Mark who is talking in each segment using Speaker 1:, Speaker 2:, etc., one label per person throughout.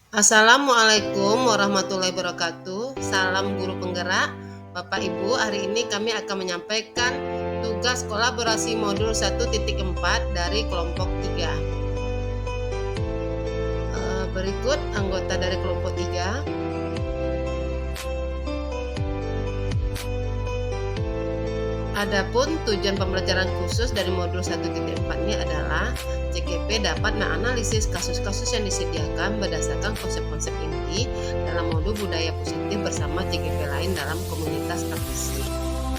Speaker 1: Assalamualaikum warahmatullahi wabarakatuh. Salam guru penggerak. Bapak Ibu, hari ini kami akan menyampaikan tugas kolaborasi modul 1.4 dari kelompok 3. Berikut anggota dari kelompok 3. Adapun tujuan pembelajaran khusus dari modul 1.4 ini adalah CGP dapat menganalisis kasus-kasus yang disediakan berdasarkan konsep-konsep inti dalam modul budaya positif bersama CGP lain dalam komunitas praktisi.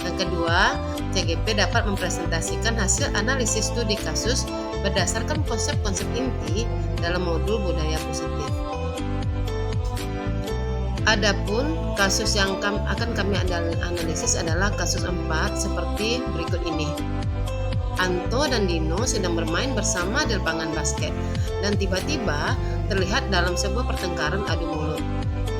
Speaker 1: Yang kedua, CGP dapat mempresentasikan hasil analisis studi kasus berdasarkan konsep-konsep inti dalam modul budaya positif. Adapun kasus yang akan kami analisis adalah kasus 4 seperti berikut ini. Anto dan Dino sedang bermain bersama di lapangan basket dan tiba-tiba terlihat dalam sebuah pertengkaran adu mulut.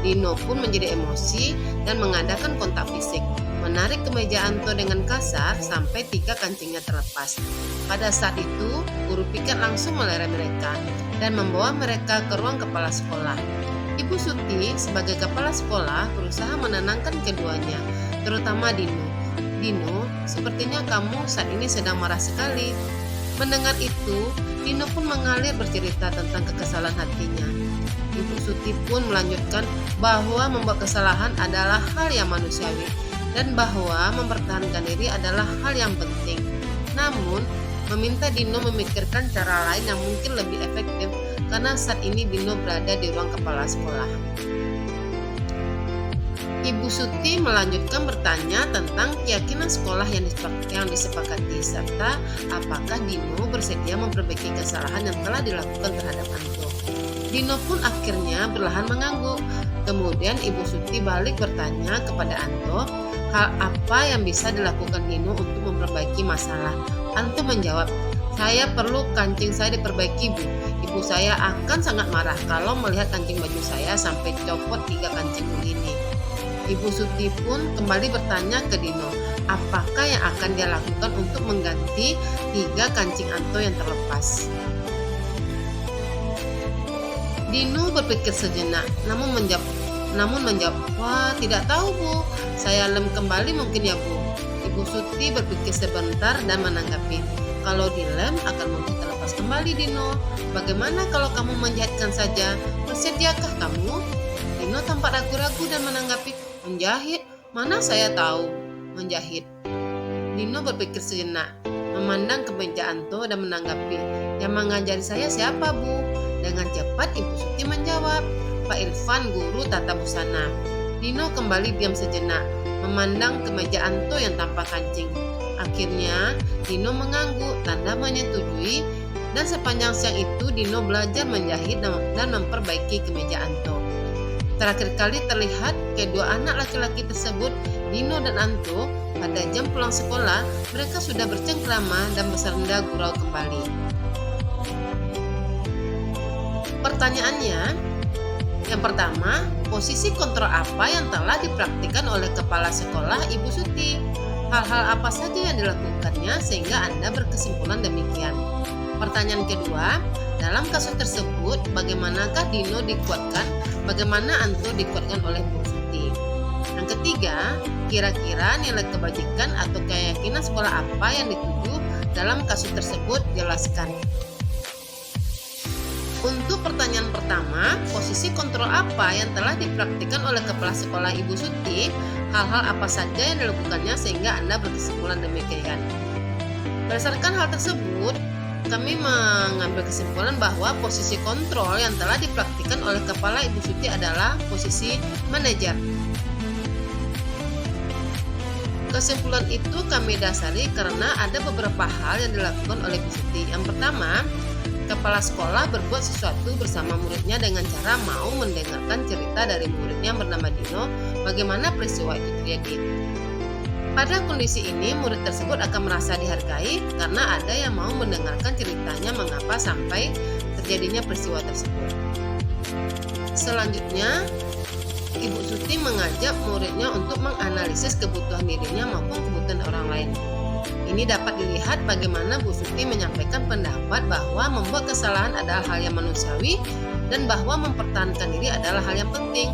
Speaker 1: Dino pun menjadi emosi dan mengadakan kontak fisik, menarik kemeja Anto dengan kasar sampai 3 kancingnya terlepas. Pada saat itu, guru piket langsung melerai mereka dan membawa mereka ke ruang kepala sekolah. Ibu Suti sebagai kepala sekolah berusaha menenangkan keduanya, terutama Dino. Dino, sepertinya kamu saat ini sedang marah sekali. Mendengar itu, Dino pun mengalir bercerita tentang kekesalan hatinya. Ibu Suti pun melanjutkan bahwa membuat kesalahan adalah hal yang manusiawi dan bahwa mempertahankan diri adalah hal yang penting. Namun, meminta Dino memikirkan cara lain yang mungkin lebih efektif karena saat ini Dino berada di ruang kepala sekolah. Ibu Suti melanjutkan bertanya tentang keyakinan sekolah yang disepakati serta apakah Dino bersedia memperbaiki kesalahan yang telah dilakukan terhadap Anto. Dino pun akhirnya perlahan mengangguk. Kemudian Ibu Suti balik bertanya kepada Anto, hal apa yang bisa dilakukan Dino untuk memperbaiki masalah. Anto menjawab, saya perlu kancing saya diperbaiki, Bu. Ibu saya akan sangat marah kalau melihat kancing baju saya sampai copot 3 kancing begini. Ibu Suti pun kembali bertanya ke Dino, apakah yang akan dia lakukan untuk mengganti 3 kancing Anto yang terlepas. Dino berpikir sejenak, namun menjawab, wah tidak tahu Bu, saya lem kembali mungkin ya Bu. Ibu Suti berpikir sebentar dan menanggapi, kalau dilem akan mungkin terlepas kembali Dino. Bagaimana kalau kamu menjahitkan saja? Bersediakah kamu? Dino tampak ragu-ragu dan menanggapi, menjahit? Mana saya tahu menjahit. Dino berpikir sejenak, memandang ke meja Anto dan menanggapi, yang mengajari saya siapa Bu? Dengan cepat Ibu Suti menjawab, Pak Irfan, guru tata busana. Dino kembali diam sejenak, memandang ke meja Anto yang tanpa kancing. Akhirnya Dino mengangguk, tanda menyetujui, dan sepanjang siang itu Dino belajar menjahit dan memperbaiki kemeja Anto. Terakhir kali terlihat kedua anak laki-laki tersebut, Dino dan Anto, pada jam pulang sekolah, mereka sudah bercengkrama dan bersenda gurau kembali. Pertanyaannya, yang pertama, posisi kontrol apa yang telah dipraktikkan oleh kepala sekolah Ibu Suti? Hal-hal apa saja yang dilakukannya sehingga Anda berkesimpulan demikian? Pertanyaan kedua, dalam kasus tersebut, bagaimanakah Dino dikuatkan? Bagaimana Anto dikuatkan oleh Bu Suti? Yang ketiga, kira-kira nilai kebajikan atau keyakinan sekolah apa yang dituju dalam kasus tersebut? Jelaskan. Untuk pertanyaan pertama, posisi kontrol apa yang telah dipraktikkan oleh kepala sekolah Ibu Suti? Hal-hal apa saja yang dilakukannya sehingga Anda berkesimpulan demikian? Berdasarkan hal tersebut, kami mengambil kesimpulan bahwa posisi kontrol yang telah dipraktikkan oleh kepala Ibu Suti adalah posisi manajer. Kesimpulan itu kami dasari karena ada beberapa hal yang dilakukan oleh Ibu Suti. Yang pertama, kepala sekolah berbuat sesuatu bersama muridnya dengan cara mau mendengarkan cerita dari muridnya yang bernama Dino bagaimana peristiwa itu terjadi. Pada kondisi ini, murid tersebut akan merasa dihargai karena ada yang mau mendengarkan ceritanya mengapa sampai terjadinya peristiwa tersebut. Selanjutnya, Ibu Suti mengajak muridnya untuk menganalisis kebutuhan dirinya maupun kebutuhan orang lain. Ini dapat dilihat bagaimana Bu Suti menyampaikan pendapat bahwa membuat kesalahan adalah hal yang manusiawi dan bahwa mempertahankan diri adalah hal yang penting.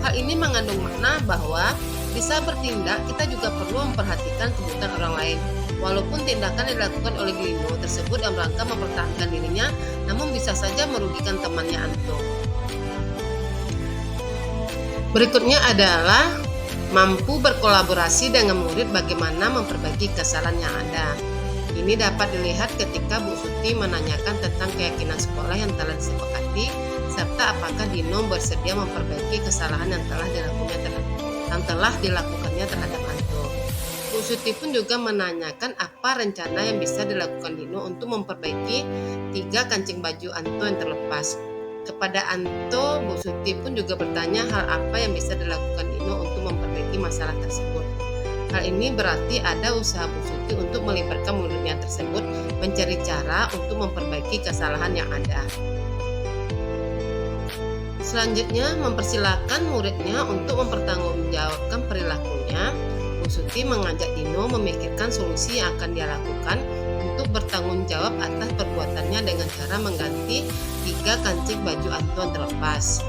Speaker 1: Hal ini mengandung makna bahwa bisa bertindak, kita juga perlu memperhatikan kebutuhan orang lain. Walaupun tindakan yang dilakukan oleh Dino tersebut dalam rangka mempertahankan dirinya, namun bisa saja merugikan temannya Anto. Berikutnya adalah mampu berkolaborasi dengan murid bagaimana memperbaiki kesalahan yang ada. Ini dapat dilihat ketika Bu Suti menanyakan tentang keyakinan sekolah yang telah disepakati, serta apakah Dino bersedia memperbaiki kesalahan yang telah dilakukannya terhadap Anto. Bu Suti pun juga menanyakan apa rencana yang bisa dilakukan Dino untuk memperbaiki 3 kancing baju Anto yang terlepas. Kepada Anto, Bu Suti pun juga bertanya hal apa yang bisa dilakukan Dino untuk memperbaiki masalah tersebut. Hal ini berarti ada usaha Bu Suti untuk melibatkan muridnya tersebut mencari cara untuk memperbaiki kesalahan yang ada. Selanjutnya, mempersilahkan muridnya untuk mempertanggungjawabkan perilakunya. Bu Suti mengajak Dino memikirkan solusi yang akan dia lakukan untuk bertanggung jawab atas perbuatannya dengan cara mengganti 3 kancing baju Anto yang terlepas.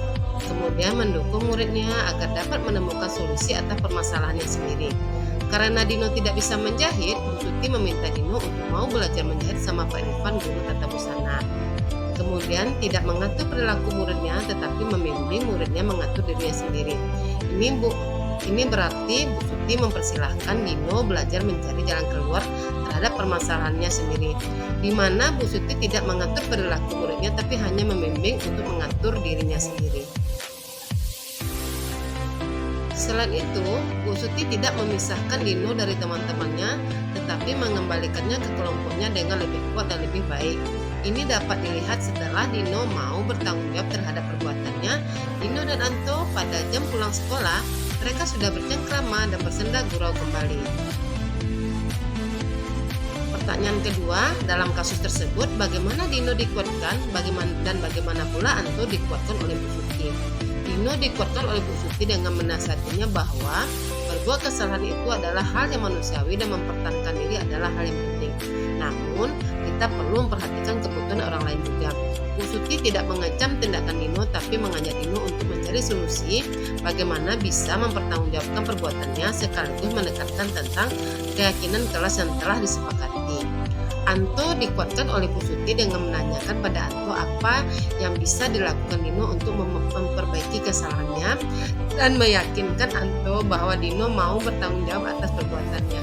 Speaker 1: Kemudian mendukung muridnya agar dapat menemukan solusi atas permasalahannya sendiri. Karena Dino tidak bisa menjahit, Bu Suti meminta Dino untuk mau belajar menjahit sama Pak Irfan, guru tata busana. Kemudian tidak mengatur perilaku muridnya, tetapi membimbing muridnya mengatur dirinya sendiri. Ini berarti Bu Suti mempersilahkan Dino belajar mencari jalan keluar terhadap permasalahannya sendiri, di mana Bu Suti tidak mengatur perilaku muridnya, tapi hanya membimbing untuk mengatur dirinya sendiri. Selain itu, Bu Suti tidak memisahkan Dino dari teman-temannya, tetapi mengembalikannya ke kelompoknya dengan lebih kuat dan lebih baik. Ini dapat dilihat setelah Dino mau bertanggung jawab terhadap perbuatannya. Dino dan Anto pada jam pulang sekolah, mereka sudah bercengkrama dan bersenda gurau kembali. Pertanyaan kedua, dalam kasus tersebut, bagaimana Dino dikuatkan, bagaimana pula Anto dikuatkan oleh Bu Suti? Dino dikuatkan oleh Bu Suti dengan menasihatinya bahwa berbuat kesalahan itu adalah hal yang manusiawi dan mempertahankan diri adalah hal yang penting. Namun, kita perlu memperhatikan kebutuhan orang lain juga. Bu Suti tidak mengecam tindakan Dino, tapi mengajak Dino untuk mencari solusi bagaimana bisa mempertanggungjawabkan perbuatannya sekaligus menekankan tentang keyakinan kelas yang telah disepakati. Anto dikuatkan oleh Bu Suti dengan menanyakan pada Anto apa yang bisa dilakukan Dino untuk memperbaiki kesalahannya dan meyakinkan Anto bahwa Dino mau bertanggung jawab atas perbuatannya.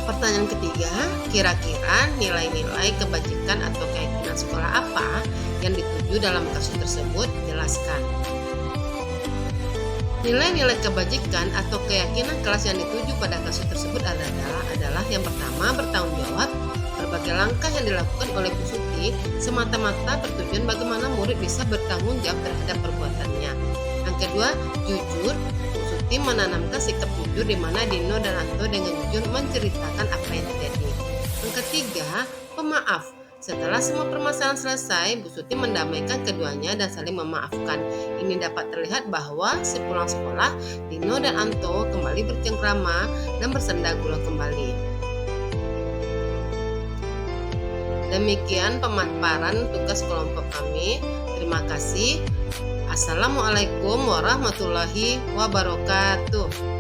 Speaker 1: Pertanyaan ketiga, kira-kira nilai-nilai kebajikan atau keyakinan sekolah apa yang dituju dalam kasus tersebut? Jelaskan. Nilai-nilai kebajikan atau keyakinan kelas yang dituju pada kasus tersebut adalah yang pertama, bertanggung jawab. Berbagai langkah yang dilakukan oleh Bu Suti semata-mata bertujuan bagaimana murid bisa bertanggung jawab terhadap perbuatannya. Yang kedua, jujur. Bu Suti menanamkan sikap jujur di mana Dino dan Anto dengan jujur menceritakan apa yang terjadi. Yang ketiga, pemaaf. Setelah semua permasalahan selesai, Bu Suti mendamaikan keduanya dan saling memaafkan. Ini dapat terlihat bahwa sepulang sekolah, Dino dan Anto kembali bercengkrama dan bersenda gurau kembali. Demikian pemaparan tugas kelompok kami. Terima kasih. Assalamualaikum warahmatullahi wabarakatuh.